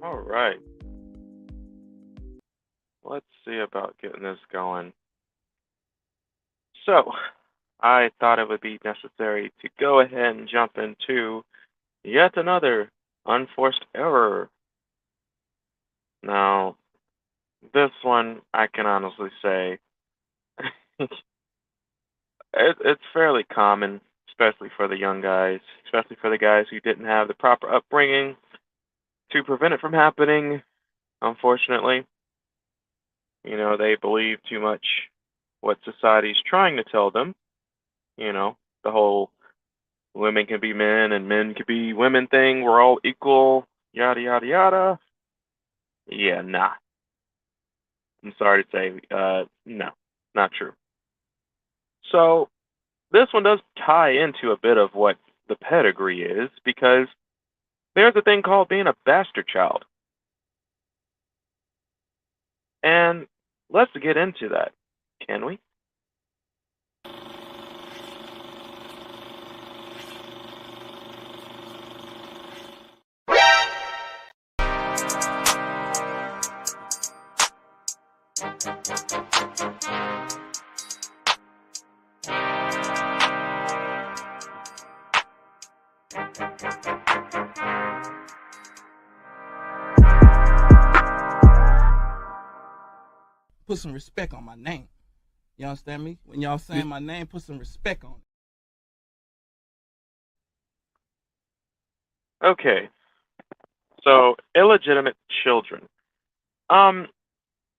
All right. Let's see about getting this going. So, I thought it would be necessary to go ahead and jump into yet another unforced error. Now, this one I can honestly say it's fairly common, especially for the young guys, especially for the guys who didn't have the proper upbringing to prevent it from happening. Unfortunately, they believe too much what society's trying to tell them. The whole women can be men and men can be women thing. We're all equal, yada, yada, yada. Yeah, nah. I'm sorry to say, no, not true. So this one does tie into a bit of what the pedigree is because there's a thing called being a bastard child. And let's get into that, can we? Put some respect on my name. You understand me? When y'all saying my name, put some respect on it. Okay, so illegitimate children. Um,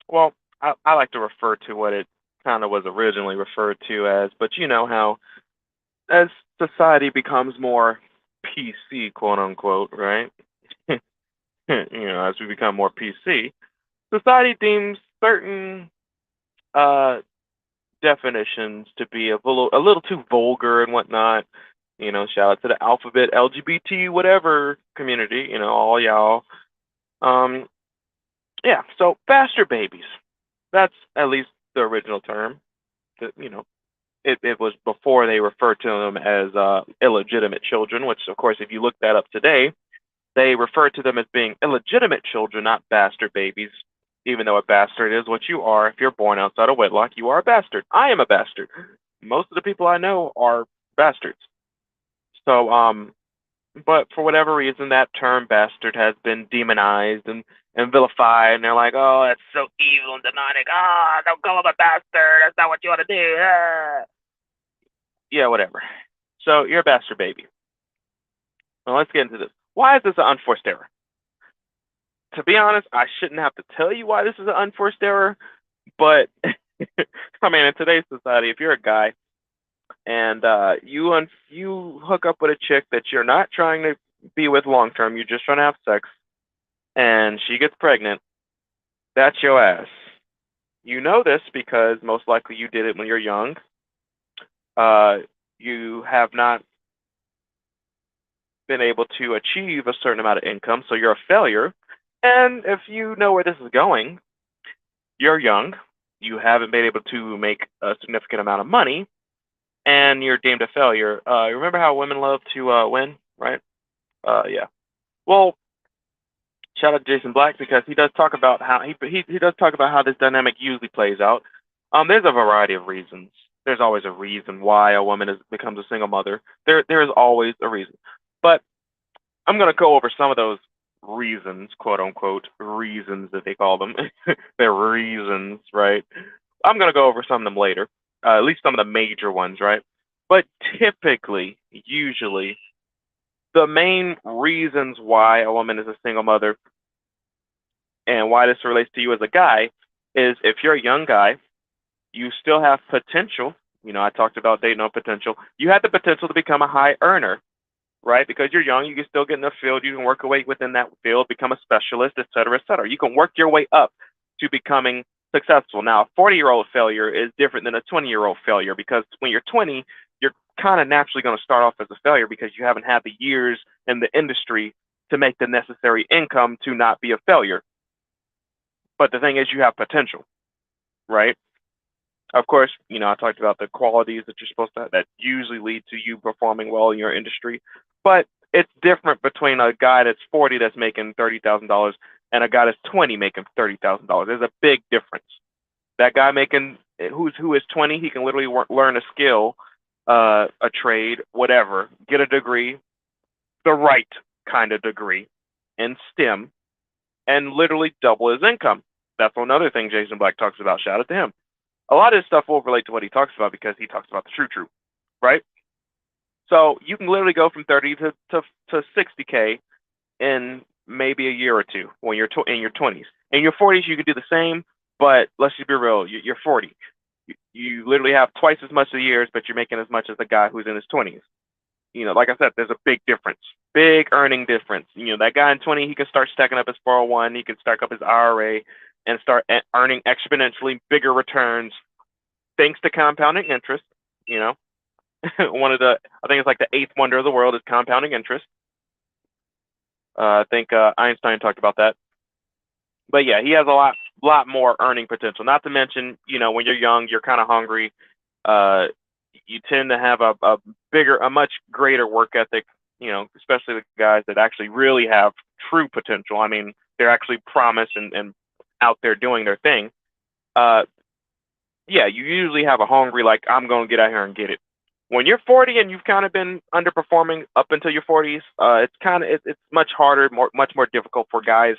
well, I like to refer to what it kind of was originally referred to as, but you know how as society becomes more PC, quote unquote, right? As we become more PC, society deems certain uh, definitions to be a little too vulgar and whatnot. Shout out to the alphabet LGBT whatever community. All y'all. Um, yeah. So bastard babies. That's at least the original term. That it was before they referred to them as illegitimate children. Which, of course, if you look that up today, they refer to them as being illegitimate children, not bastard babies. Even though a bastard is what you are, if you're born outside of wedlock, you are a bastard. I am a bastard. Most of the people I know are bastards. So, but for whatever reason, that term bastard has been demonized and vilified, and they're like, oh, that's so evil and demonic. Ah, don't call him a bastard. That's not what you want to do. Ah. Yeah, whatever. So you're a bastard baby. Now let's get into this. Why is this an unforced error? To be honest, I shouldn't have to tell you why this is an unforced error, but I mean, in today's society, if you're a guy and you hook up with a chick that you're not trying to be with long term, you're just trying to have sex, and she gets pregnant, that's your ass. You know this because most likely you did it when you're young. Uh, you have not been able to achieve a certain amount of income, so you're a failure. And if you know where this is going, you're young, you haven't been able to make a significant amount of money, and you're deemed a failure. Remember how women love to win, right? Yeah. Well, shout out to Jason Black because he does talk about how he does talk about how this dynamic usually plays out. There's a variety of reasons. There's always a reason why a woman becomes a single mother. There is always a reason, but I'm gonna go over some of those reasons, quote unquote, reasons that they call them. They're reasons, right? I'm gonna go over some of them later, at least some of the major ones, right? But typically, usually, the main reasons why a woman is a single mother and why this relates to you as a guy is if you're a young guy, you still have potential. I talked about dating on potential. You have the potential to become a high earner, right? Because you're young, you can still get in the field, you can work away within that field, become a specialist, et cetera, et cetera. You can work your way up to becoming successful. Now, a 40-year-old failure is different than a 20-year-old failure because when you're 20, you're kind of naturally going to start off as a failure because you haven't had the years in the industry to make the necessary income to not be a failure. But the thing is, you have potential, right? Of course, I talked about the qualities that you're supposed to have that usually lead to you performing well in your industry. But it's different between a guy that's 40 that's making $30,000 and a guy that's 20 making $30,000. There's a big difference. That guy making who is 20, he can literally learn a skill, a trade, whatever, get a degree, the right kind of degree in STEM, and literally double his income. That's another thing Jason Black talks about. Shout out to him. A lot of his stuff will relate to what he talks about because he talks about the true, right? So you can literally go from 30 to 60K in maybe a year or two when you're in your 20s. In your 40s, you can do the same, but let's just be real. You're 40. You literally have twice as much of the years, but you're making as much as the guy who's in his 20s. Like I said, there's a big difference, big earning difference. That guy in 20, he can start stacking up his 401, he can stack up his IRA, and start earning exponentially bigger returns thanks to compounding interest. One of I think it's like the eighth wonder of the world is compounding interest. I think Einstein talked about that. But yeah, he has a lot more earning potential. Not to mention, when you're young, you're kind of hungry. You tend to have a much greater work ethic. Especially the guys that actually really have true potential. I mean, they're actually promised and out there doing their thing. Yeah, you usually have a hungry, like, I'm going to get out here and get it. When you're 40 and you've kind of been underperforming up until your 40s, it's much harder, much more difficult for guys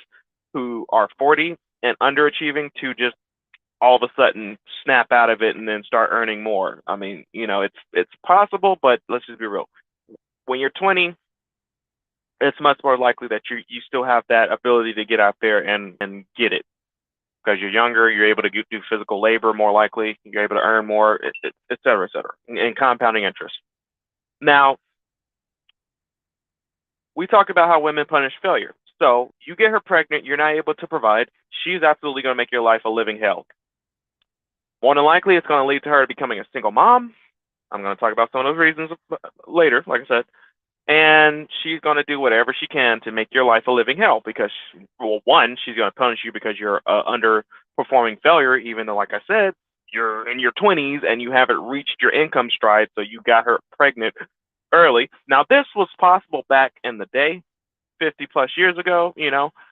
who are 40 and underachieving to just all of a sudden snap out of it and then start earning more. I mean, it's possible, but let's just be real. When you're 20, it's much more likely that you still have that ability to get out there and get it. Because you're younger, you're able to do physical labor more likely, you're able to earn more, et cetera, and compounding interest. Now, we talk about how women punish failure. So you get her pregnant, you're not able to provide, she's absolutely going to make your life a living hell. More than likely, it's going to lead to her becoming a single mom. I'm going to talk about some of those reasons later, like I said. And she's going to do whatever she can to make your life a living hell because, well, one, she's going to punish you because you're underperforming failure, even though, like I said, you're in your 20s and you haven't reached your income stride, so you got her pregnant early. Now, this was possible back in the day, 50 plus years ago.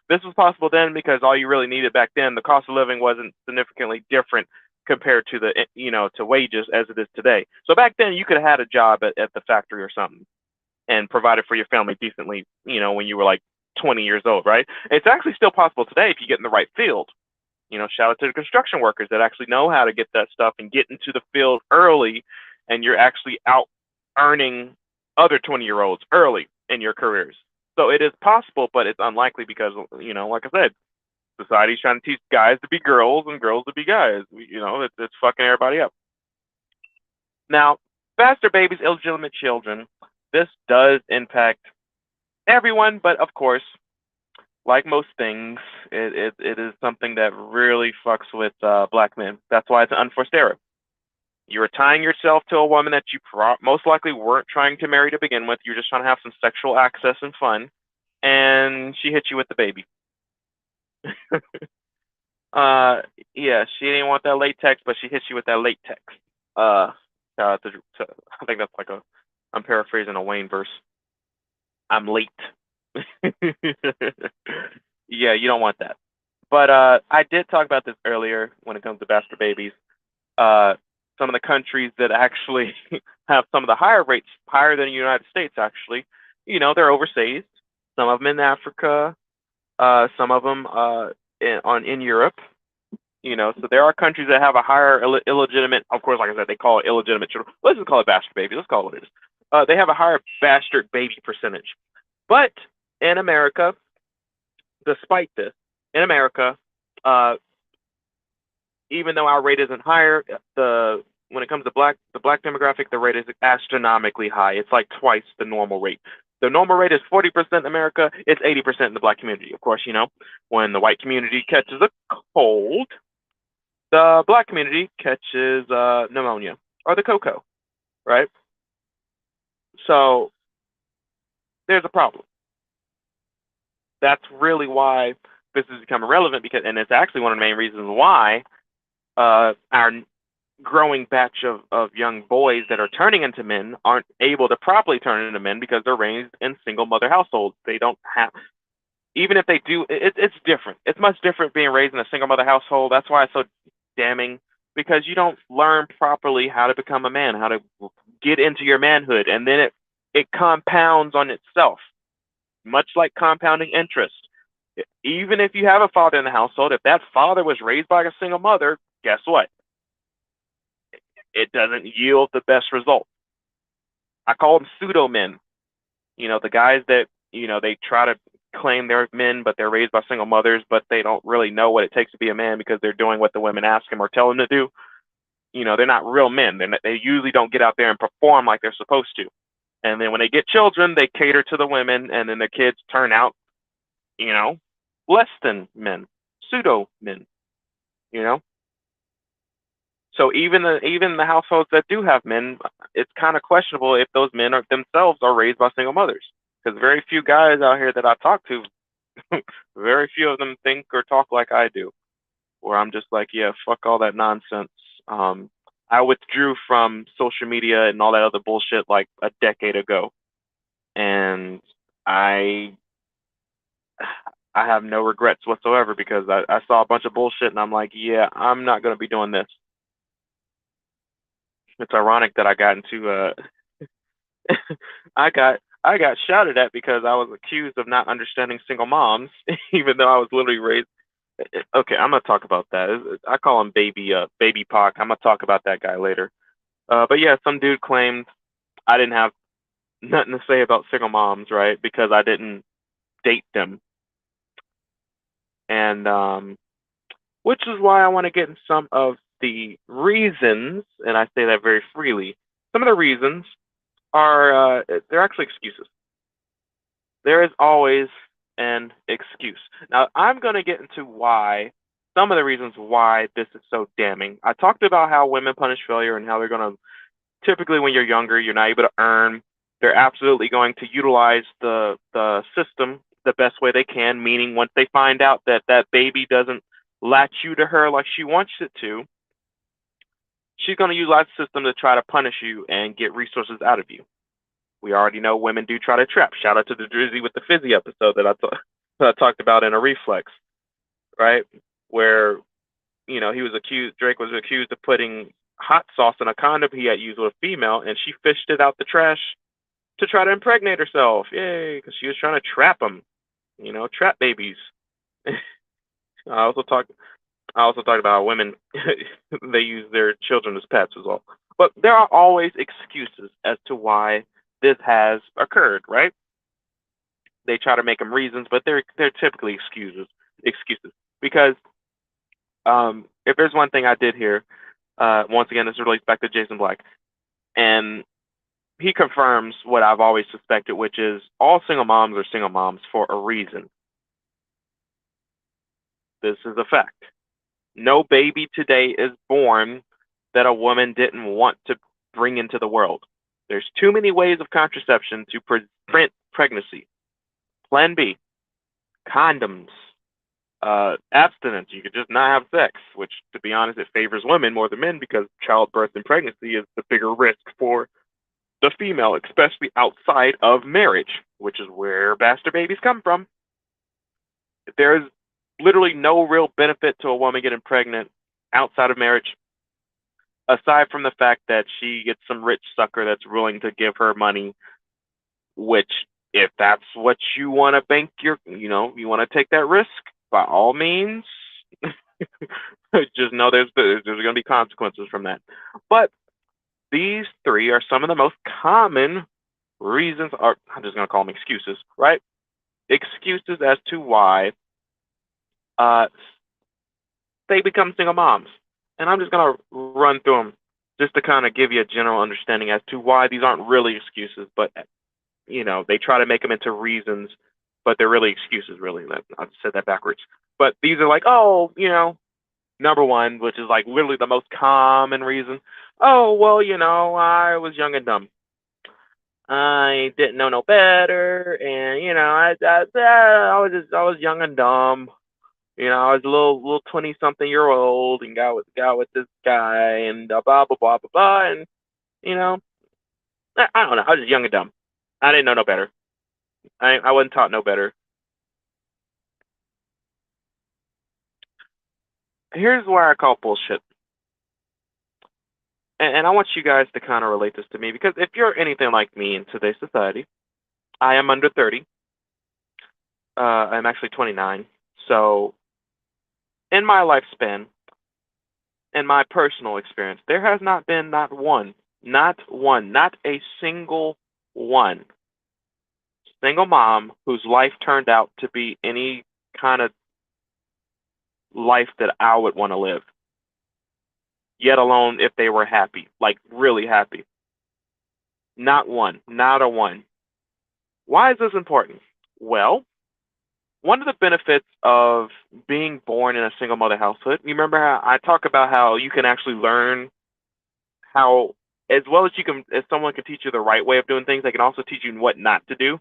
This was possible then because all you really needed back then, the cost of living wasn't significantly different compared to to wages as it is today. So back then, you could have had a job at the factory or something and provided for your family decently, when you were like 20 years old, right? It's actually still possible today if you get in the right field. Shout out to the construction workers that actually know how to get that stuff and get into the field early, and you're actually out earning other 20-year-olds early in your careers. So it is possible, but it's unlikely because, like I said, society's trying to teach guys to be girls and girls to be guys. It's fucking everybody up. Now, bastard babies, illegitimate children, this does impact everyone, but of course, like most things, it is something that really fucks with black men. That's why it's an unforced error. You're tying yourself to a woman that you most likely weren't trying to marry to begin with. You're just trying to have some sexual access and fun, and she hit you with the baby. Yeah, she didn't want that latex, but she hit you with that latex. I think that's like I'm paraphrasing a Wayne verse. I'm late. Yeah, you don't want that. But I did talk about this earlier when it comes to bastard babies. Some of the countries that actually have some of the higher rates, higher than the United States, actually, they're overseas. Some of them in Africa, some of them in Europe. So there are countries that have a higher illegitimate. Of course, like I said, they call it illegitimate children. Let's just call it bastard baby. Let's call it what it is. They have a higher bastard baby percentage. But in America, despite this, in America, even though our rate isn't higher, when it comes to the black demographic, the rate is astronomically high. It's like twice the normal rate. The normal rate is 40% in America. It's 80% in the black community. Of course, when the white community catches a cold, the black community catches pneumonia or the cocoa, right? So there's a problem. That's really why this has become irrelevant and it's actually one of the main reasons why our growing batch of young boys that are turning into men aren't able to properly turn into men because they're raised in single mother households. They don't have, even if they do, it's different. It's much different being raised in a single mother household. That's why it's so damning, because you don't learn properly how to become a man, how to get into your manhood, and then it compounds on itself, much like compounding interest. Even if you have a father in the household, if that father was raised by a single mother, guess what? It doesn't yield the best result. I call them pseudo men. The guys that, they try to claim they're men, but they're raised by single mothers, but they don't really know what it takes to be a man because they're doing what the women ask them or tell them to do. They're not real men. They usually don't get out there and perform like they're supposed to. And then when they get children, they cater to the women, and then the kids turn out, you know, less than men, pseudo men. You know, so even the households that do have men, it's kind of questionable if those men are themselves are raised by single mothers. Because very few guys out here that I talk to, very few of them think or talk like I do. Where I'm just like, yeah, fuck all that nonsense. Um, I withdrew from social media and all that other bullshit like a decade ago, and I I have no regrets whatsoever because I saw a bunch of bullshit and I'm like, yeah, I'm not gonna be doing this. It's ironic that I got into I got shouted at because I was accused of not understanding single moms, even though I was literally raised. Okay, I'm gonna talk about that. I call him Baby Pock. I'm gonna talk about that guy later. But yeah, some dude claimed I didn't have nothing to say about single moms, right? Because I didn't date them, and which is why I want to get in some of the reasons, and I say that very freely. Some of the reasons are they're actually excuses. There is always an excuse. Now, I'm going to get into why, some of the reasons why this is so damning. I talked about how women punish failure and how they're going to, typically when you're younger, you're not able to earn. They're absolutely going to utilize the system the best way they can, meaning once they find out that that baby doesn't latch you to her like she wants it to, she's going to utilize the system to try to punish you and get resources out of you. We already know women do try to trap. Shout out to the Drizzy with the Fizzy episode that I talked about in a reflex, right? Where, Drake was accused of putting hot sauce in a condom he had used with a female, and she fished it out the trash to try to impregnate herself. Yay, because she was trying to trap them, trap babies. I also talked. I also talked about how women they use their children as pets as well. But there are always excuses as to why this has occurred, right? They try to make them reasons, but they're typically excuses. Excuses because if there's one thing I did here, once again, this relates back to Jason Black, and he confirms what I've always suspected, which is all single moms are single moms for a reason. This is a fact. No baby today is born that a woman didn't want to bring into the world. There's too many ways of contraception to prevent pregnancy. Plan B, condoms, abstinence. You could just not have sex, which, to be honest, it favors women more than men because childbirth and pregnancy is the bigger risk for the female, especially outside of marriage, which is where bastard babies come from. There's literally no real benefit to a woman getting pregnant outside of marriage, aside from the fact that she gets some rich sucker that's willing to give her money, which, if that's what you want to bank you want to take that risk, by all means, just know there's going to be consequences from that. But these three are some of the most common reasons, or I'm just going to call them excuses, right? Excuses as to why uh, they become single moms. And I'm just going to run through them just to kind of give you a general understanding as to why these aren't really excuses, but they try to make them into reasons, but they're really excuses, really. I said that backwards. But these are like, oh, number one, which is like literally the most common reason. Oh, well, I was young and dumb. I didn't know no better, and I was young and dumb. I was a little 20-something-year-old and got with this guy and blah blah blah blah blah, and you know, I don't know. I was just young and dumb. I didn't know no better. I wasn't taught no better. Here's where I call bullshit, and I want you guys to kind of relate this to me because if you're anything like me in today's society, I am under 30. I'm actually 29. So in my lifespan, in my personal experience, there has not been not a single one, single mom whose life turned out to be any kind of life that I would want to live, yet alone if they were happy, like really happy. Not one, not a one. Why is this important? Well, one of the benefits of being born in a single mother household, you remember how I talk about how you can actually learn how, as well as you can, as someone can teach you the right way of doing things, they can also teach you what not to do.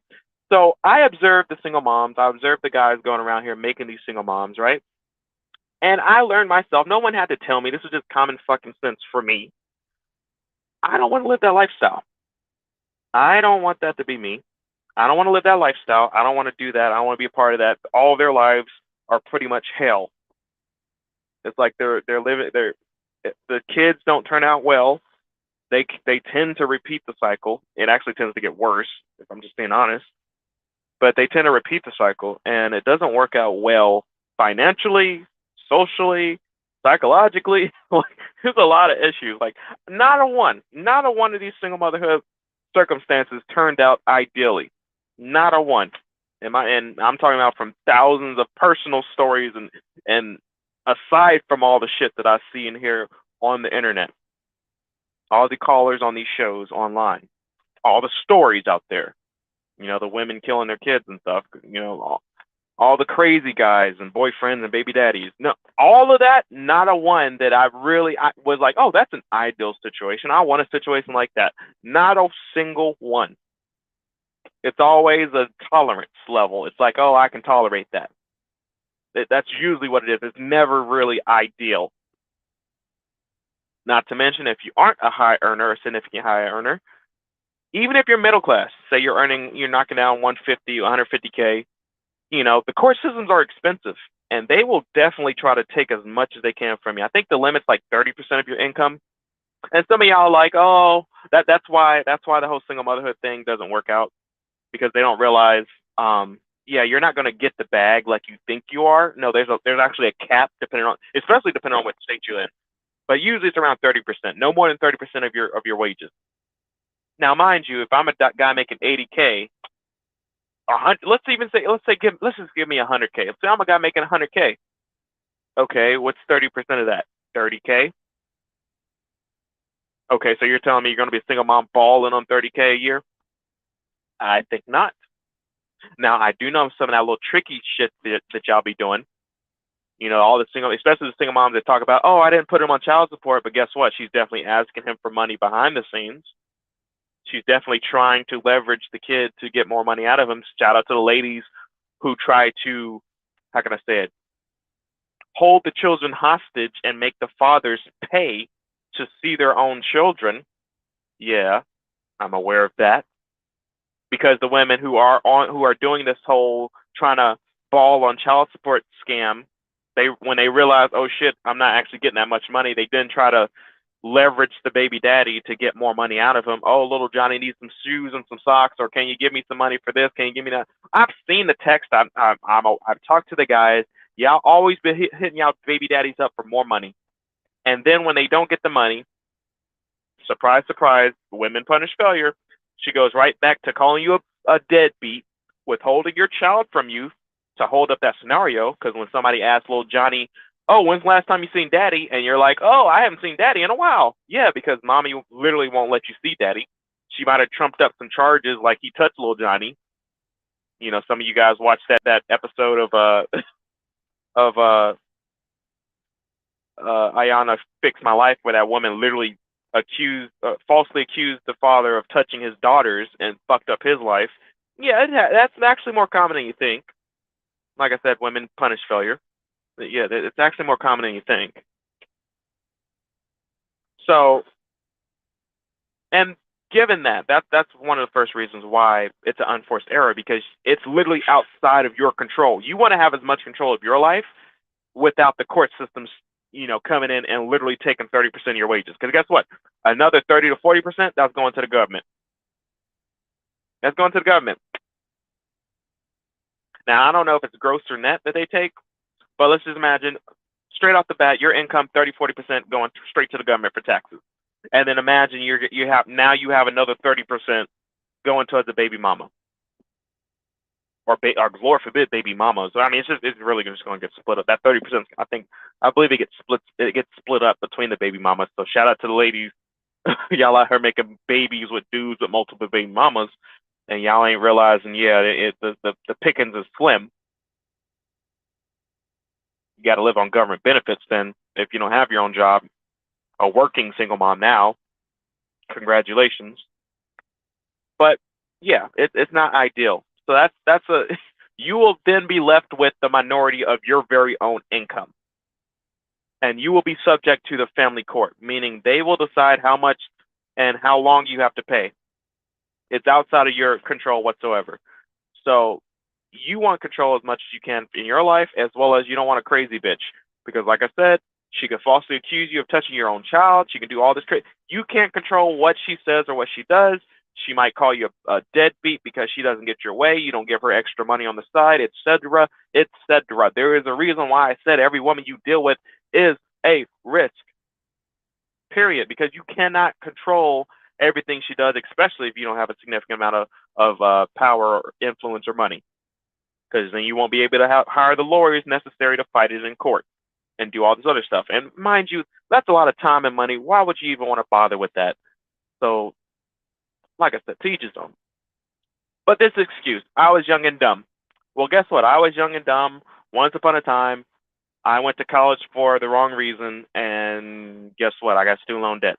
So I observed the single moms. I observed the guys going around here making these single moms, right? And I learned myself. No one had to tell me. This was just common fucking sense for me. I don't want to live that lifestyle. I don't want that to be me. I don't want to live that lifestyle. I don't want to do that. I don't want to be a part of that. All their lives are pretty much hell. It's like they're living. The kids don't turn out well. They tend to repeat the cycle. It actually tends to get worse, if I'm just being honest. But they tend to repeat the cycle, and it doesn't work out well financially, socially, psychologically. Like, there's a lot of issues. Like, not a one of these single motherhood circumstances turned out ideally. Not a one. And I'm talking about from thousands of personal stories and aside from all the shit that I see and hear on the internet, all the callers on these shows online, all the stories out there, the women killing their kids and stuff, all the crazy guys and boyfriends and baby daddies. No, all of that, not a one that I was like, oh, that's an ideal situation. I want a situation like that. Not a single one. It's always a tolerance level. It's like, oh, I can tolerate that. That's usually what it is. It's never really ideal. Not to mention, if you aren't a high earner, a significant high earner, even if you're middle class, say you're knocking down 150, 150K, the court systems are expensive and they will definitely try to take as much as they can from you. I think the limit's like 30% of your income. And some of y'all are like, oh, that's why the whole single motherhood thing doesn't work out because they don't realize, yeah, you're not going to get the bag like you think you are. No, there's actually a cap especially depending on what state you're in. But usually it's around 30%, no more than 30% of your wages. Now, mind you, if I'm a guy making 80K, let's just give me 100K. Let's say I'm a guy making 100K. Okay, what's 30% of that? 30K. Okay, so you're telling me you're going to be a single mom balling on 30K a year? I think not. Now, I do know some of that little tricky shit that y'all be doing. All the especially the single moms that talk about, oh, I didn't put him on child support, but guess what? She's definitely asking him for money behind the scenes. She's definitely trying to leverage the kid to get more money out of him. Shout out to the ladies who try to, how can I say it, hold the children hostage and make the fathers pay to see their own children. Yeah, I'm aware of that. Because the women who are doing this whole trying to ball on child support scam, when they realize, oh shit, I'm not actually getting that much money, they then try to leverage the baby daddy to get more money out of him. Oh, little Johnny needs some shoes and some socks, or can you give me some money for this? Can you give me that? I've seen the text. I've talked to the guys. Y'all always been hitting y'all baby daddies up for more money, and then when they don't get the money, surprise, surprise, women punish failure. She goes right back to calling you a deadbeat, withholding your child from you to hold up that scenario. Because when somebody asks little Johnny, oh, when's the last time you seen daddy? And you're like, oh, I haven't seen daddy in a while. Yeah, because mommy literally won't let you see daddy. She might have trumped up some charges like he touched little Johnny. Some of you guys watched that episode of Ayana Fix My Life, where that woman literally falsely accused the father of touching his daughters and fucked up his life. Yeah, that's actually more common than you think. Like I said, women punish failure. Yeah, it's actually more common than you think. So, and given that, that's one of the first reasons why it's an unforced error because it's literally outside of your control. You want to have as much control of your life without the court systems, coming in and literally taking 30% of your wages. Because guess what? Another 30 to 40% that's going to the government. That's going to the government. Now I don't know if it's gross or net that they take, but let's just imagine straight off the bat, your income 30, 40% going straight to the government for taxes. And then imagine you have another 30% going towards a baby mama or Lord forbid baby mamas. So I mean it's really just going to get split up. That 30%, I believe it gets split up between the baby mamas. So shout out to the ladies, y'all out here making babies with dudes with multiple baby mamas, and y'all ain't realizing the pickings is slim. You got to live on government benefits then if you don't have your own job. A working single mom now, congratulations. But yeah, it's not ideal. So that's a you will then be left with the minority of your very own income, and you will be subject to the family court, meaning they will decide how much and how long you have to pay. It's outside of your control whatsoever. So you want control as much as you can in your life, as well as you don't want a crazy bitch. Because, like I said, she could falsely accuse you of touching your own child. She can do all this crazy. You can't control what she says or what she does. She might call you a deadbeat because she doesn't get your way. You don't give her extra money on the side, etc. etc. There is a reason why I said every woman you deal with is a risk. Period. Because you cannot control everything she does, especially if you don't have a significant amount of power, or influence, or money. Because then you won't be able to hire the lawyers necessary to fight it in court and do all this other stuff. And mind you, that's a lot of time and money. Why would you even want to bother with that? So, like I said, to each his own. But this excuse, I was young and dumb. Well, guess what? I was young and dumb. Once upon a time, I went to college for the wrong reason, and guess what? I got student loan debt.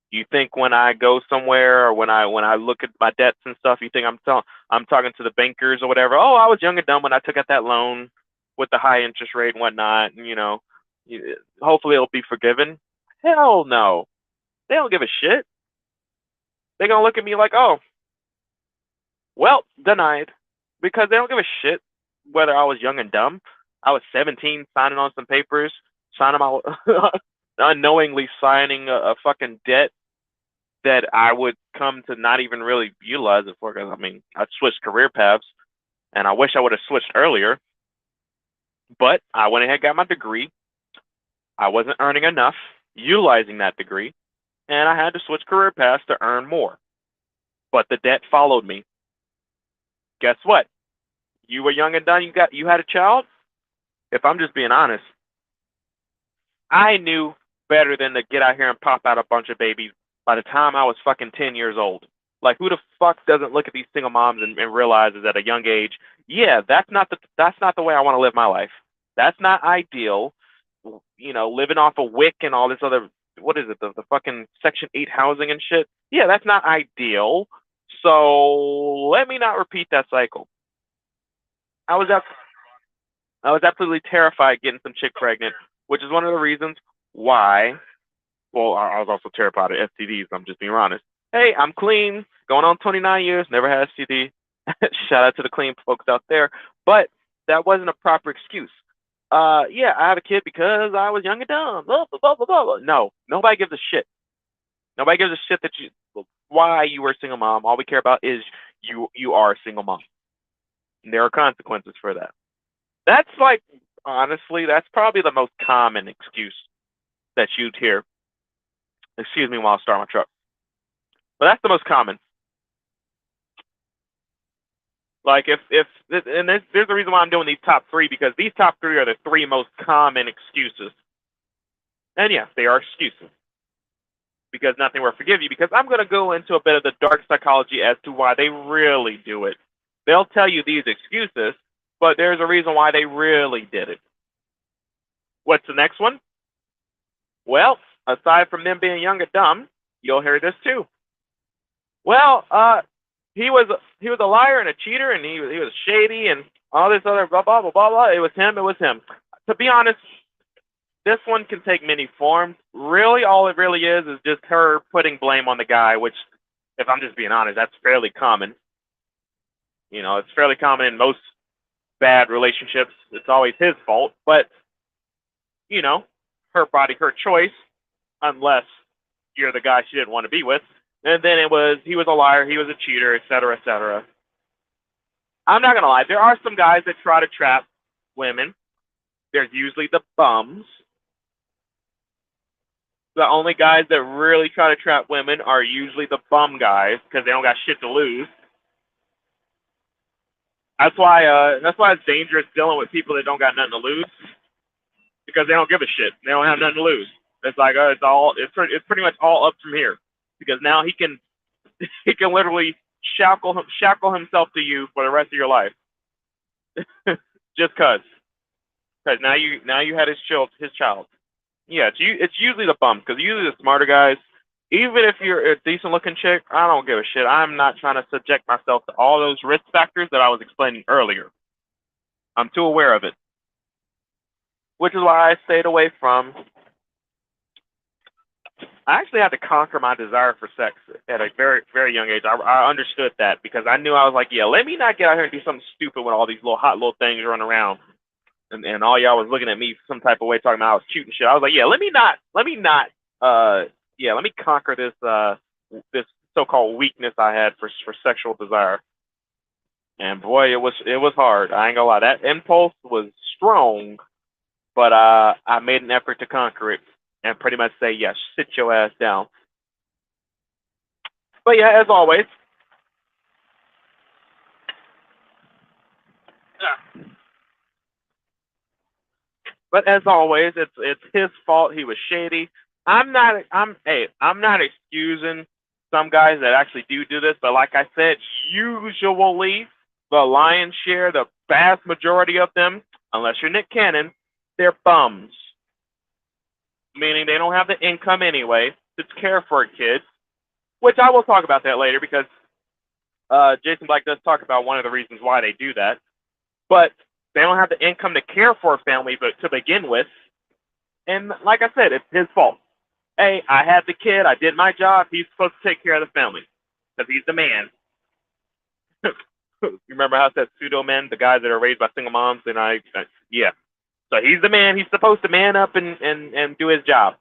You think when I go somewhere or when I look at my debts and stuff, you think I'm talking to the bankers or whatever? Oh, I was young and dumb when I took out that loan with the high interest rate and whatnot. And, hopefully it'll be forgiven. Hell no, they don't give a shit. They're gonna look at me like, oh, well, denied, because they don't give a shit whether I was young and dumb. I was 17, signing on some papers, signing my unknowingly signing a fucking debt that I would come to not even really utilize it for. Because I mean, I switched career paths, and I wish I would have switched earlier. But I went ahead and got my degree. I wasn't earning enough utilizing that degree, and I had to switch career paths to earn more. But the debt followed me. Guess what? You were young and done. You had a child. If I'm just being honest, I knew better than to get out here and pop out a bunch of babies by the time I was fucking 10 years old. Like, who the fuck doesn't look at these single moms and realizes at a young age, yeah, that's not the way I want to live my life. That's not ideal. Living off a WIC and all this other, what is it, the fucking Section 8 housing and shit. Yeah, that's not ideal. So let me not repeat that cycle. I was up. I was absolutely terrified getting some chick pregnant, which is one of the reasons why. Well, I was also terrified of STDs. I'm just being honest. Hey, I'm clean, going on 29 years, never had STD. Shout out to the clean folks out there. But that wasn't a proper excuse. Yeah, I have a kid because I was young and dumb. Blah, blah, blah, blah, blah. No, nobody gives a shit. Nobody gives a shit why you were a single mom. All we care about is you are a single mom. And there are consequences for that. That's like, honestly, that's probably the most common excuse that you'd hear. Excuse me while I start my truck. But that's the most common. Like if and there's a reason why I'm doing these top three, because these top three are the three most common excuses. And yes, they are excuses because nothing will forgive you. Because I'm going to go into a bit of the dark psychology as to why they really do it. They'll tell you these excuses, but there's a reason why they really did it. What's the next one? Well, aside from them being young and dumb, you'll hear this too. Well, he was a liar and a cheater, and he was shady and all this other blah blah blah blah blah. It was him. To be honest, this one can take many forms. Really, all it really is just her putting blame on the guy, which, if I'm just being honest, that's fairly common. It's fairly common in most bad relationships. It's always his fault, but, you know, her body, her choice, unless you're the guy she didn't want to be with. And then he was a liar, he was a cheater, etc., etc. I'm not gonna lie, there are some guys that try to trap women. They're usually the bums. The only guys that really try to trap women are usually the bum guys because they don't got shit to lose. That's why it's dangerous dealing with people that don't got nothing to lose because they don't give a shit. They don't have nothing to lose. It's like it's pretty much all up from here because now he can he can literally shackle himself to you for the rest of your life just because now you had his child. Yeah, it's usually the bums because usually the smarter guys. Even if you're a decent looking chick, I don't give a shit. I'm not trying to subject myself to all those risk factors that I was explaining earlier. I'm too aware of it, which is why I stayed away from. I actually had to conquer my desire for sex at a very, very young age. I understood that because I knew I was like, yeah, let me not get out here and do something stupid with all these little hot little things running around. And all y'all was looking at me some type of way talking about I was cute and shit. I was like, yeah, let me conquer this so-called weakness I had for sexual desire. And boy, it was hard. I ain't gonna lie. That impulse was strong, but I made an effort to conquer it and pretty much say, yes, sit your ass down. But yeah, as always. But as always, it's his fault. He was shady. I'm not excusing some guys that actually do this, but like I said, usually the lion's share, the vast majority of them, unless you're Nick Cannon, they're bums. Meaning they don't have the income anyway to care for a kid, which I will talk about that later because Jason Black does talk about one of the reasons why they do that. But they don't have the income to care for a family but to begin with. And like I said, it's his fault. Hey, I had the kid. I did my job. He's supposed to take care of the family because he's the man. You remember how I said pseudo men, the guys that are raised by single moms? And yeah. So he's the man. He's supposed to man up and do his job.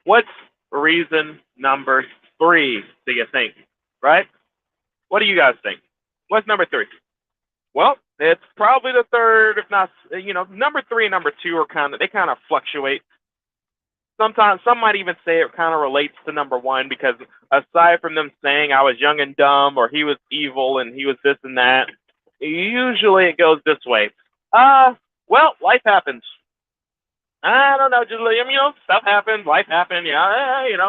What's reason number 3, do you think? Right? What do you guys think? What's number 3? Well, it's probably the third, if not, number 3 and number 2 they kind of fluctuate. Sometimes some might even say it kind of relates to number 1 because aside from them saying I was young and dumb or he was evil and he was this and that, usually it goes this way. Well, life happens. I don't know, just stuff happens, life happened, yeah,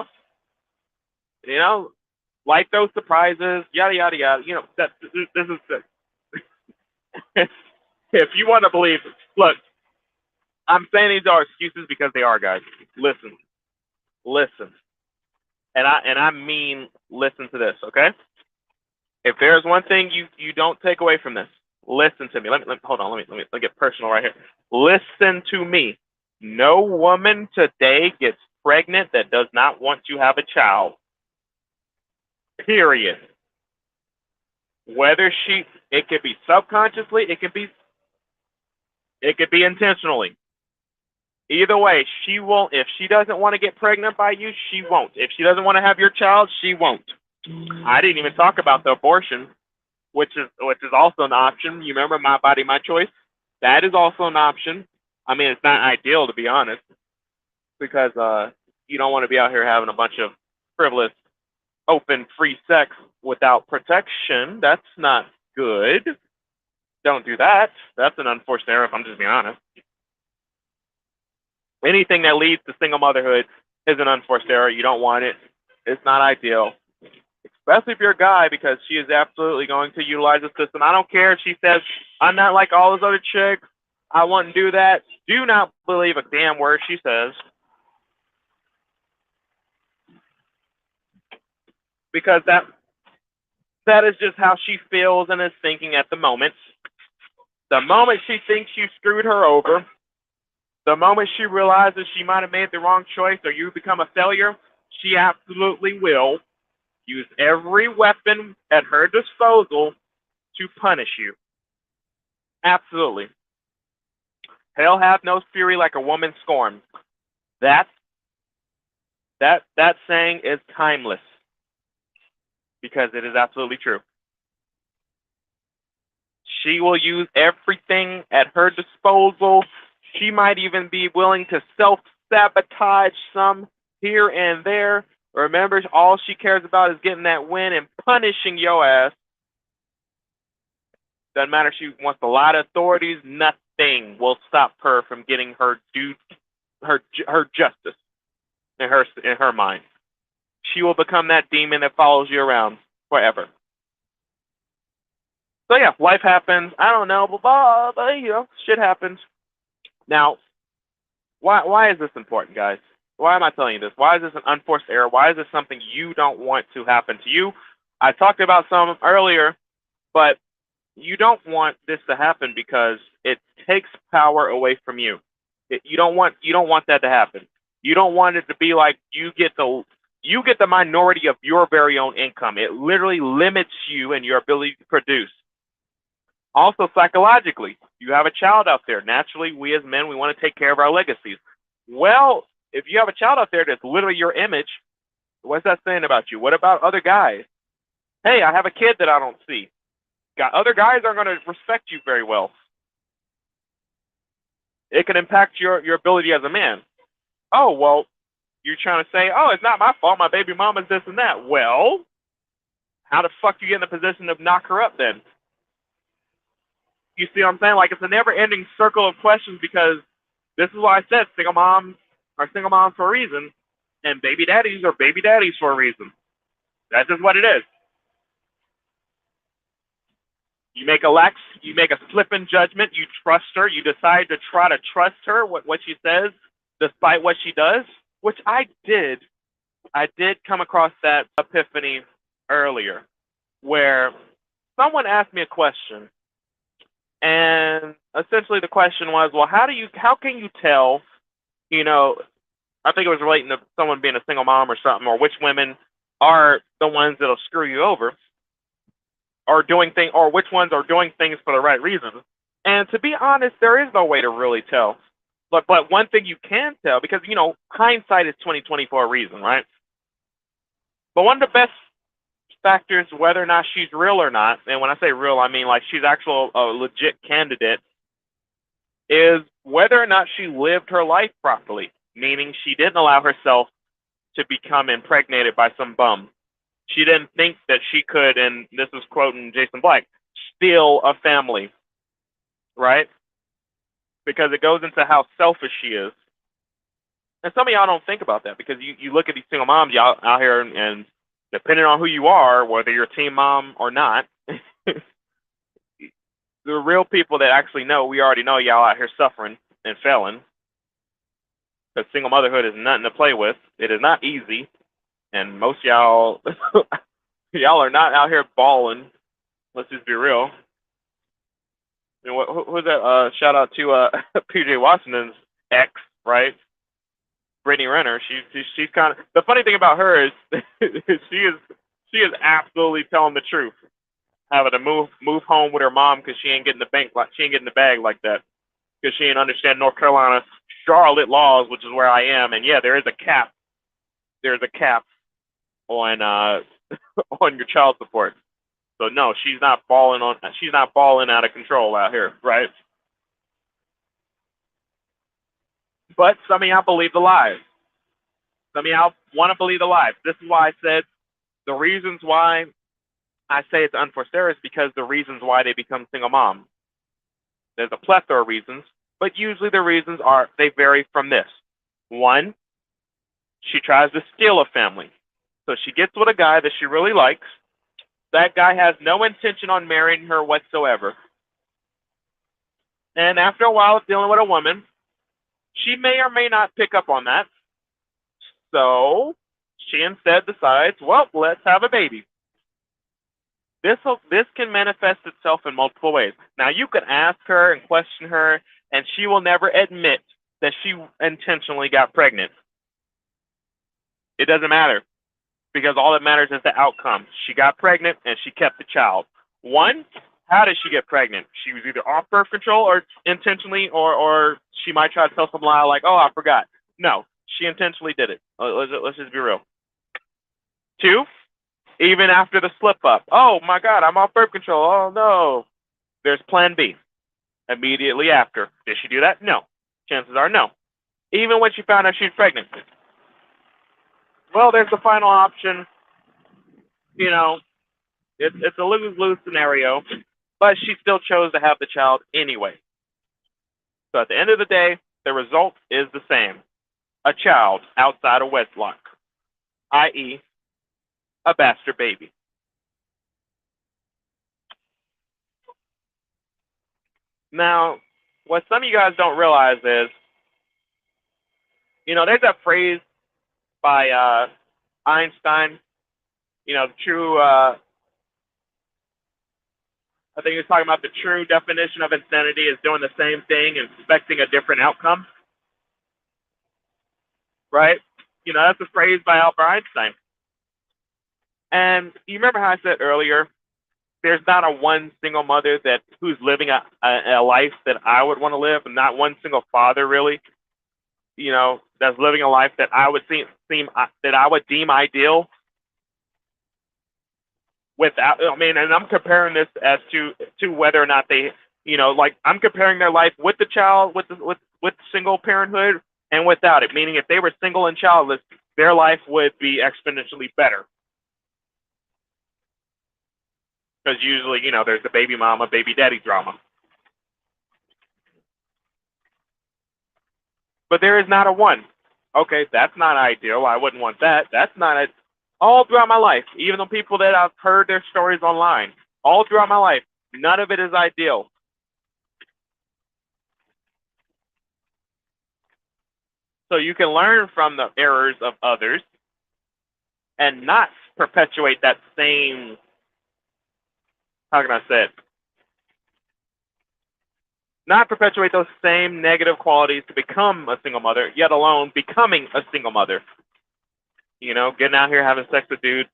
life throws surprises, yada yada yada. This is if you want to believe, look, I'm saying these are excuses because they are, guys. Listen, and I mean listen to this, okay? If there's one thing you don't take away from this, listen to me. Let me hold on. Let me get personal right here. Listen to me. No woman today gets pregnant that does not want to have a child. Period. Whether it could be subconsciously, it could be intentionally. Either way, she won't. If she doesn't want to get pregnant by you, she won't. If she doesn't want to have your child, she won't. I didn't even talk about the abortion, which is also an option. You remember my body, my choice? That is also an option. I mean, it's not ideal to be honest, because you don't want to be out here having a bunch of frivolous, open, free sex without protection. That's not good. Don't do that. That's an unforced error, if I'm just being honest. Anything that leads to single motherhood is an unforced error. You don't want it. It's not ideal. Especially if you're a guy, because she is absolutely going to utilize the system. I don't care if she says, I'm not like all those other chicks. I wouldn't do that. Do not believe a damn word she says. Because that is just how she feels and is thinking at the moment. The moment she thinks you screwed her over, the moment she realizes she might have made the wrong choice or you become a failure, she absolutely will use every weapon at her disposal to punish you. Absolutely. Hell hath no fury like a woman scorned. That that saying is timeless because it is absolutely true. She will use everything at her disposal. She might even be willing to self sabotage some here and there. Remember, all she cares about is getting that win and punishing your ass. Doesn't matter if she wants a lot of authorities, nothing will stop her from getting her due, her justice in her mind. She will become that demon that follows you around forever. So yeah, life happens. I don't know, but shit happens. Now, why is this important, guys? Why am I telling you this? Why is this an unforced error? Why is this something you don't want to happen to you? I talked about some earlier, but you don't want this to happen because it takes power away from you. You don't want that to happen. You don't want it to be like you get the minority of your very own income. It literally limits you and your ability to produce. Also, psychologically, you have a child out there. Naturally, we as men, we want to take care of our legacies. Well, if you have a child out there that's literally your image, what's that saying about you? What about other guys? Hey, I have a kid that I don't see. Other guys aren't going to respect you very well. It can impact your ability as a man. Oh, well, you're trying to say, oh, it's not my fault. My baby mama's this and that. Well, how the fuck do you get in the position to knock her up then? You see what I'm saying? Like, it's a never-ending circle of questions because this is why I said single moms are single moms for a reason, and baby daddies are baby daddies for a reason. That's just what it is. You make a flippant judgment. You trust her. You decide to try to trust her, what she says, despite what she does, which I did. I did come across that epiphany earlier, where someone asked me a question, and essentially the question was, well, how can you tell, you know, I think it was relating to someone being a single mom or something, or which women are the ones that'll screw you over, or which ones are doing things for the right reasons. And to be honest, there is no way to really tell. But one thing you can tell, because hindsight is 2020 for a reason, right? But one of the best factors, whether or not she's real or not, and when I say real, I mean like she's actual a legit candidate, is whether or not she lived her life properly, meaning she didn't allow herself to become impregnated by some bum. She didn't think that she could, and this is quoting Jason Black, steal a family, right? Because it goes into how selfish she is. And some of y'all don't think about that because you look at these single moms y'all out here, and depending on who you are, whether you're a teen mom or not, the real people that actually know, we already know y'all out here suffering and failing. Because single motherhood is nothing to play with. It is not easy. And most y'all, y'all are not out here balling. Let's just be real. And who's that? Shout out to PJ Washington's ex, right? Brittany Renner. She's kind of, the funny thing about her is she is absolutely telling the truth. Having to move home with her mom because she ain't getting the bag like that, because she ain't understand North Carolina Charlotte laws, which is where I am. And yeah, there is a cap. There's a cap on on your child support. So no, she's not balling out of control out here, right? But some of y'all believe the lies. Some of y'all want to believe the lies. This is why I said the reasons why I say it's unforced error is because the reasons why they become single moms. There's a plethora of reasons, but usually the reasons they vary from this. One, she tries to steal a family. So she gets with a guy that she really likes. That guy has no intention on marrying her whatsoever. And after a while of dealing with a woman, she may or may not pick up on that. So she instead decides, well, let's have a baby. This can manifest itself in multiple ways. Now you can ask her and question her, and she will never admit that she intentionally got pregnant. It doesn't matter because all that matters is the outcome. She got pregnant and she kept the child. One, how did she get pregnant? She was either off birth control or intentionally, or she might try to tell some lie like, "Oh, I forgot." No, she intentionally did it. Let's just be real. Two, even after the slip up, oh my God, I'm off birth control. Oh no, there's Plan B. Immediately after, did she do that? No. Chances are no. Even when she found out she was pregnant, well, there's the final option. You know, it's a lose-lose scenario, but she still chose to have the child anyway. So at the end of the day, the result is the same: a child outside of wedlock, i.e., a bastard baby. Now, what some of you guys don't realize is, there's that phrase by Einstein. The true. I think he was talking about the true definition of insanity is doing the same thing and expecting a different outcome. Right? That's a phrase by Albert Einstein. And you remember how I said earlier, there's not a one single mother who's living a life that I would want to live, and not one single father really, that's living a life that I would that I would deem ideal. Without, I mean, and I'm comparing this as to whether or not they, like I'm comparing their life with the child, with single parenthood, and without it. Meaning, if they were single and childless, their life would be exponentially better. Because usually, there's the baby mama, baby daddy drama. But there is not a one. Okay, that's not ideal. I wouldn't want that. That's not it. All throughout my life, even the people that I've heard their stories online, all throughout my life, none of it is ideal. So you can learn from the errors of others and not perpetuate that same, how can I say it? Not perpetuate those same negative qualities to become a single mother, yet alone becoming a single mother. Getting out here having sex with dudes,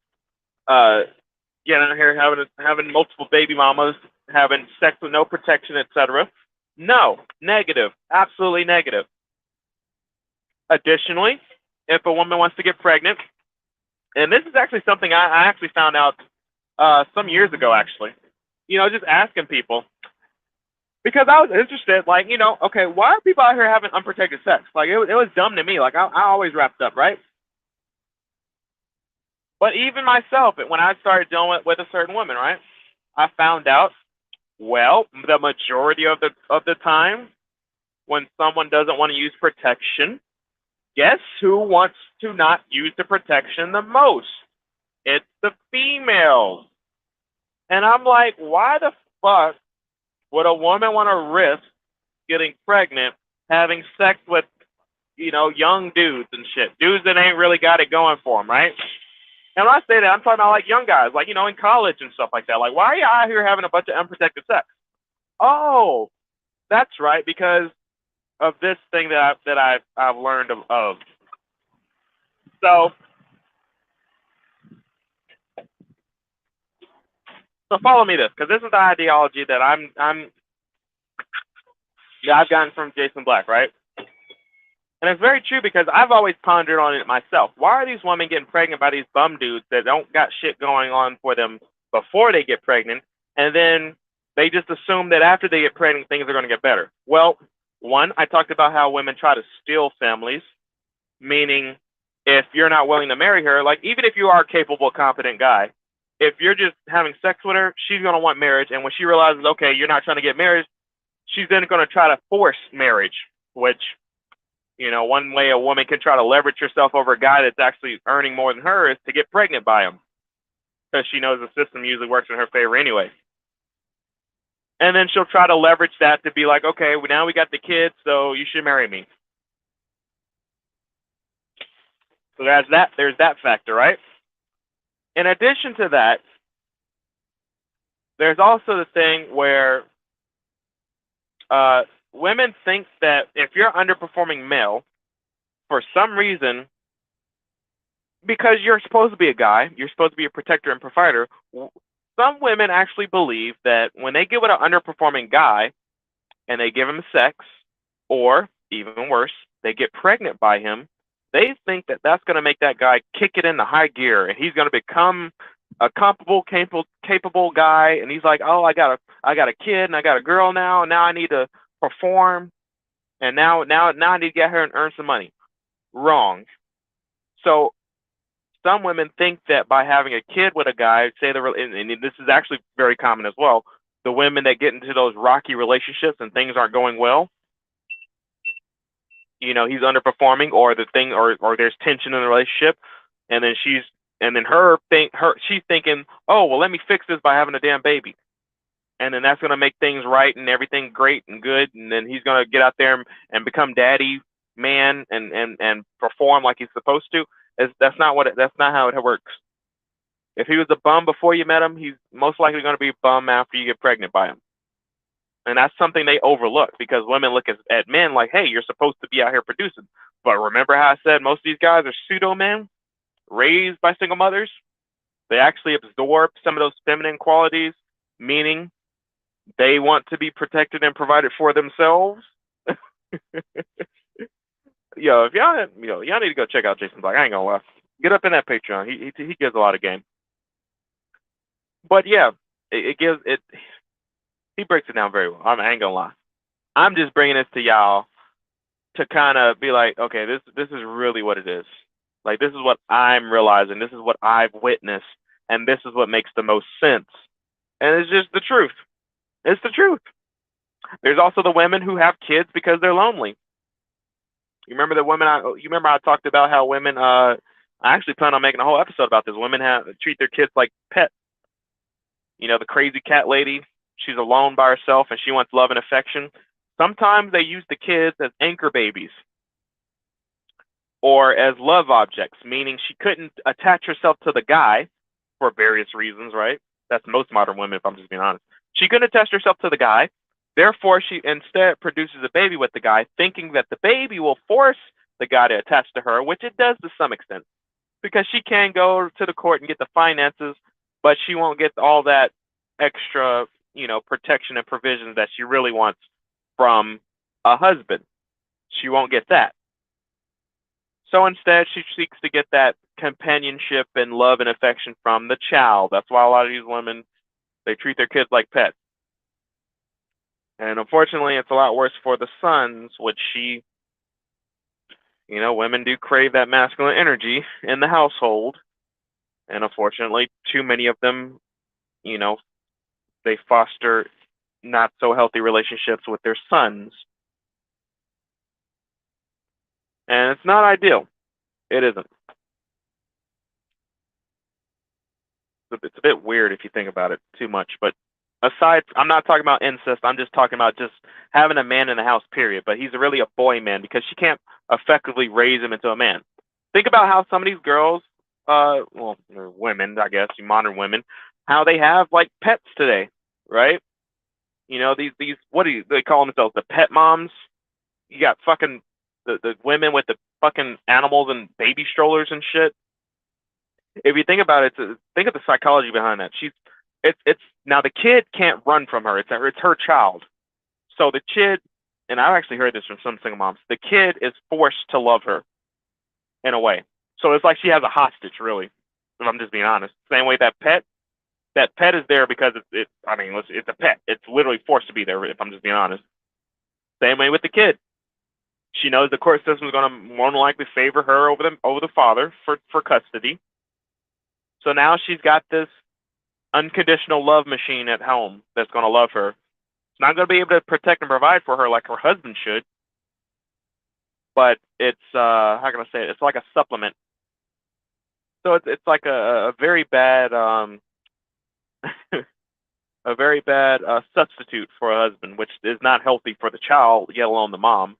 getting out here having multiple baby mamas, having sex with no protection, etc. No, negative, absolutely negative. Additionally, if a woman wants to get pregnant, and this is actually something I actually found out some years ago, actually, just asking people, because I was interested, like, okay, why are people out here having unprotected sex? Like, it was dumb to me. Like, I always wrapped up, right? But even myself, when I started dealing with a certain woman, right, I found out, well, the majority of the time, when someone doesn't want to use protection, guess who wants to not use the protection the most? It's the females. And I'm like, why the fuck would a woman want to risk getting pregnant, having sex with, young dudes and shit, dudes that ain't really got it going for them, right? And when I say that, I'm talking about like young guys, like in college and stuff like that. Like, why are you out here having a bunch of unprotected sex? Oh, that's right, because of this thing I've learned of. So follow me this, because this is the ideology that I've gotten from Jason Black, right? And it's very true because I've always pondered on it myself. Why are these women getting pregnant by these bum dudes that don't got shit going on for them before they get pregnant, and then they just assume that after they get pregnant things are going to get better? Well, one, I talked about how women try to steal families, meaning if you're not willing to marry her, like even if you are a capable, competent guy, if you're just having sex with her, she's going to want marriage. And when she realizes, okay, you're not trying to get married, she's then going to try to force marriage, which, one way a woman can try to leverage herself over a guy that's actually earning more than her is to get pregnant by him, because she knows the system usually works in her favor anyway. And then she'll try to leverage that to be like, okay, well, now we got the kids, so you should marry me. So there's that factor, right? In addition to that, There's also the thing where uh, women think that if you're underperforming male, for some reason, because you're supposed to be a guy, you're supposed to be a protector and provider. Some women actually believe that when they get with an underperforming guy and they give him sex, or even worse, they get pregnant by him, they think that that's going to make that guy kick it into high gear and he's going to become a comparable, capable guy. And he's like, oh, I got a kid and I got a girl now, and now I need to perform, and now I need to get her and earn some money. Wrong. So some women think that by having a kid with a guy, say and this is actually very common as well, the women that get into those rocky relationships and things aren't going well, he's underperforming, or the thing, or there's tension in the relationship, and then she's thinking, oh well, let me fix this by having a damn baby, and then that's gonna make things right and everything great and good, and then he's gonna get out there and become daddy man and perform like he's supposed to. That's not how it works. If he was a bum before you met him, he's most likely going to be a bum after you get pregnant by him. And that's something they overlook, because women look at men like, hey, you're supposed to be out here producing. But remember how I said most of these guys are pseudo men raised by single mothers? They actually absorb some of those feminine qualities, meaning they want to be protected and provided for themselves. If y'all need to go check out Jason Black. I ain't gonna lie. Get up in that Patreon. He gives a lot of game. But yeah, it gives it. He breaks it down very well. I ain't gonna lie. I'm just bringing this to y'all to kind of be like, okay, this is really what it is. Like, this is what I'm realizing. This is what I've witnessed, and this is what makes the most sense. And it's just the truth. It's the truth. There's also the women who have kids because they're lonely. You remember the women? You remember I talked about how women? I actually plan on making a whole episode about this. Women treat their kids like pets. The crazy cat lady. She's alone by herself and she wants love and affection. Sometimes they use the kids as anchor babies or as love objects, meaning she couldn't attach herself to the guy for various reasons, right? That's most modern women, if I'm just being honest. She couldn't attach herself to the guy. Therefore, she instead produces a baby with the guy, thinking that the baby will force the guy to attach to her, which it does to some extent, because she can go to the court and get the finances, but she won't get all that extra, protection and provisions that she really wants from a husband. She won't get that. So instead, she seeks to get that companionship and love and affection from the child. That's why a lot of these women, they treat their kids like pets. And unfortunately, it's a lot worse for the sons, which women do crave that masculine energy in the household. And unfortunately, too many of them, they foster not so healthy relationships with their sons. And it's not ideal. It isn't. It's a bit weird if you think about it too much. But I'm not talking about incest. I'm just talking about just having a man in the house, period. But he's really a boy man because she can't effectively raise him into a man. Think about how some of these girls, women, I guess, modern women, how they have like pets today, right? These what do they call themselves? The pet moms. You got fucking the women with the fucking animals and baby strollers and shit. If you think about it, think of the psychology behind that. It's now the kid can't run from her. It's her child. So the kid, and I've actually heard this from some single moms. The kid is forced to love her in a way. So it's like she has a hostage, really. If I'm just being honest. Same way that pet is there because it's a pet. It's literally forced to be there. If I'm just being honest. Same way with the kid. She knows the court system is going to more than likely favor her over the father for custody. So now she's got this unconditional love machine at home that's going to love her. It's not going to be able to protect and provide for her like her husband should, but it's how can I say it? It's like a supplement. So it's like a very bad a very bad substitute for a husband, which is not healthy for the child, yet alone the mom.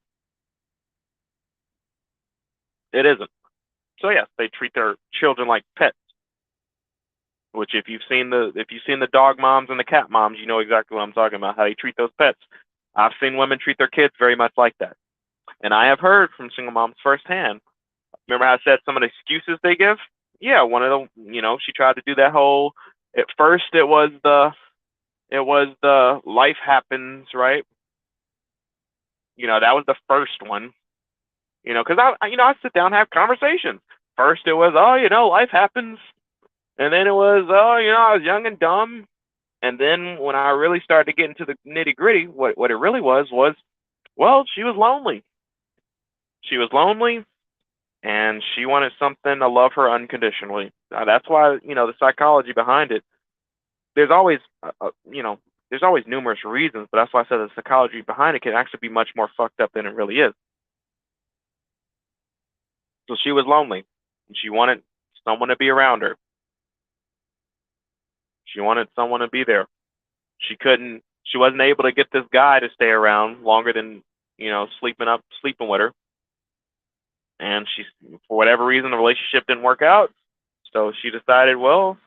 It isn't. So yes, they treat their children like pets, Which if you've seen the dog moms and the cat moms, you know exactly what I'm talking about. How they treat those pets. I've seen women treat their kids very much like that, and I have heard from single moms firsthand. Remember how I said some of the excuses they give? Yeah, one of them, she tried to do that whole. At first, it was the life happens, right? That was the first one. Because I sit down and have conversations. First, it was, oh, life happens, and then it was, oh, I was young and dumb, and then when I really started to get into the nitty gritty, what it really was, well, she was lonely. She was lonely, and she wanted something to love her unconditionally. That's why the psychology behind it. There's always there's always numerous reasons, but that's why I said the psychology behind it can actually be much more fucked up than it really is. So she was lonely, and she wanted someone to be around her. She wanted someone to be there. She wasn't able to get this guy to stay around longer than sleeping with her, and for whatever reason the relationship didn't work out. So she decided, well,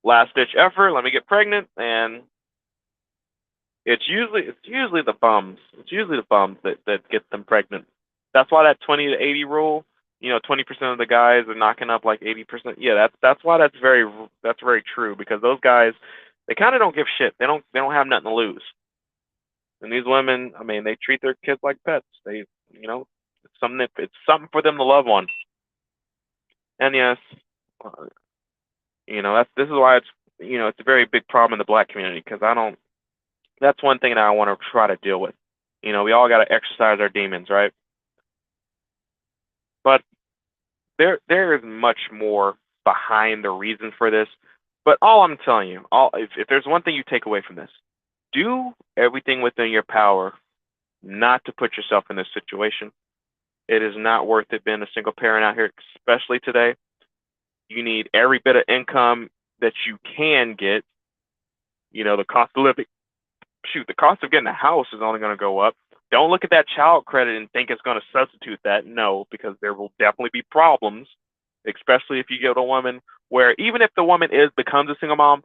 last ditch effort, let me get pregnant, and it's usually the bums. It's usually the bums that get them pregnant. That's why that 20 to 80 rule. 20% of the guys are knocking up like 80%. Yeah, that's why that's very true, because those guys, they kind of don't give shit. They don't have nothing to lose. And these women, I mean, they treat their kids like pets. It's something for them to love on. And yes, uh, this is why it's a very big problem in the black community, because I don't. That's one thing that I want to try to deal with. We all got to exercise our demons, right? But there is much more behind the reason for this. But all I'm telling you, if there's one thing you take away from this, do everything within your power not to put yourself in this situation. It is not worth it being a single parent out here, especially today. You need every bit of income that you can get. The cost of living, shoot, the cost of getting a house is only going to go up. Don't look at that child credit and think it's going to substitute that. No, because there will definitely be problems, especially if you get a woman where even if the woman becomes a single mom,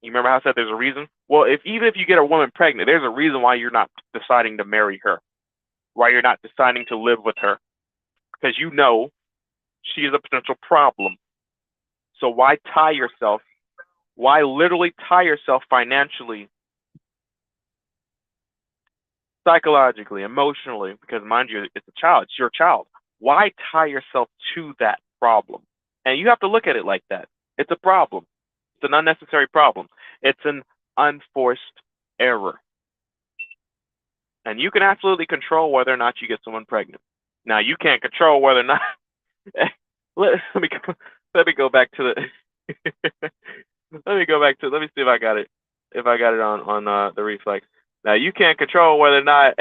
you remember how I said there's a reason? Well, even if you get a woman pregnant, there's a reason why you're not deciding to marry her, why you're not deciding to live with her, because she is a potential problem. So why tie yourself? Why literally tie yourself financially, psychologically, emotionally? Because mind you, it's a child. It's your child. Why tie yourself to that problem? And you have to look at it like that. It's a problem. It's an unnecessary problem. It's an unforced error. And you can absolutely control whether or not you get someone pregnant. Now, you can't control whether or not. Let me go back to the. Let me go back to. Let me see if I got it. If I got it on the reflex. Now, you can't control whether or not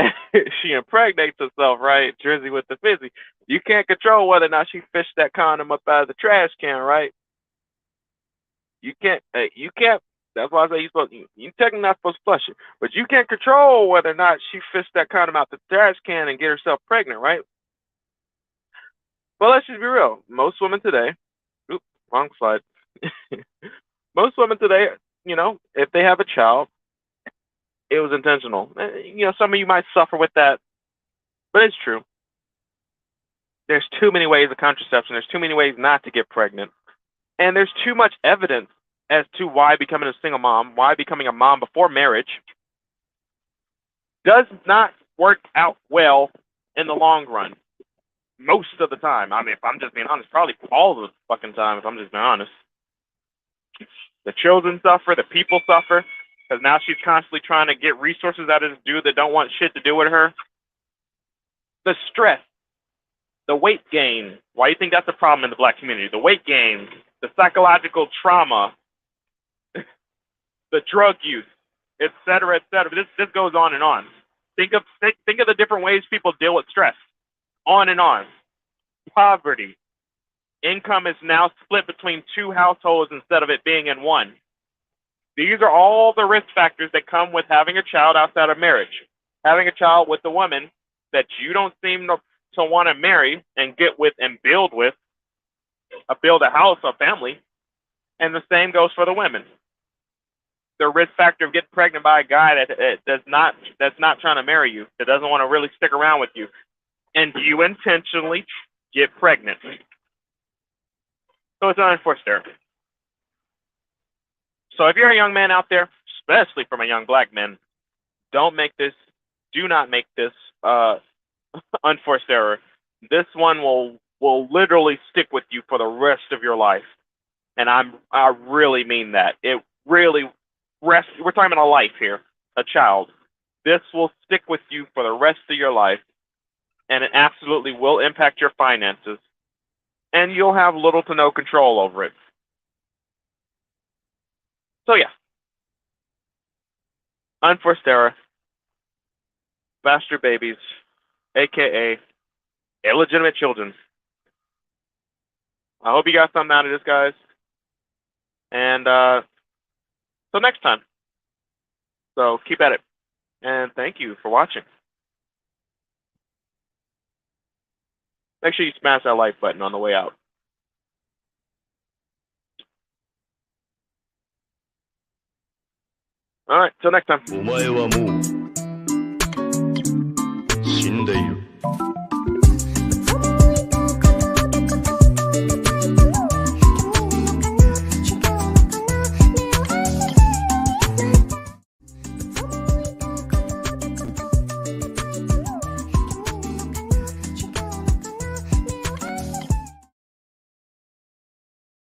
she impregnates herself, right? Drizzy with the fizzy. You can't control whether or not she fished that condom up out of the trash can, right? You can't. You can't. That's why I say you technically not supposed to flush it, but you can't control whether or not she fished that condom out the trash can and get herself pregnant, right? But let's just be real. Most women today, oops, wrong slide. Most women today, if they have a child, it was intentional. Some of you might suffer with that, but it's true. There's too many ways of contraception. There's too many ways not to get pregnant. And there's too much evidence as to why becoming a single mom, why becoming a mom before marriage does not work out well in the long run. Most of the time. I mean, if I'm just being honest, probably all the fucking time, if I'm just being honest. The children suffer, the people suffer, because now she's constantly trying to get resources out of this dude that don't want shit to do with her. The stress, the weight gain. Why do you think that's a problem in the black community? The weight gain, the psychological trauma, the drug use, et cetera, et cetera. This goes on and on. Think of the different ways people deal with stress. On and on. Poverty. Income is now split between two households instead of it being in one. These are all the risk factors that come with having a child outside of marriage. Having a child with a woman that you don't seem to want to marry and get with and build with, build a house, a family. And the same goes for the women. The risk factor of getting pregnant by a guy that's not trying to marry you, that doesn't want to really stick around with you, and you intentionally get pregnant. So it's an unforced error. So if you're a young man out there, especially from a young black man, do not make this unforced error. This one will literally stick with you for the rest of your life, and I really mean that. It really rest. We're talking about a life here, a child. This will stick with you for the rest of your life, and it absolutely will impact your finances, and you'll have little to no control over it. So yeah, unforced error, bastard babies, aka illegitimate children. I hope you got something out of this, guys. And till next time. So keep at it. And thank you for watching. Make sure you smash that like button on the way out. All right, till next time.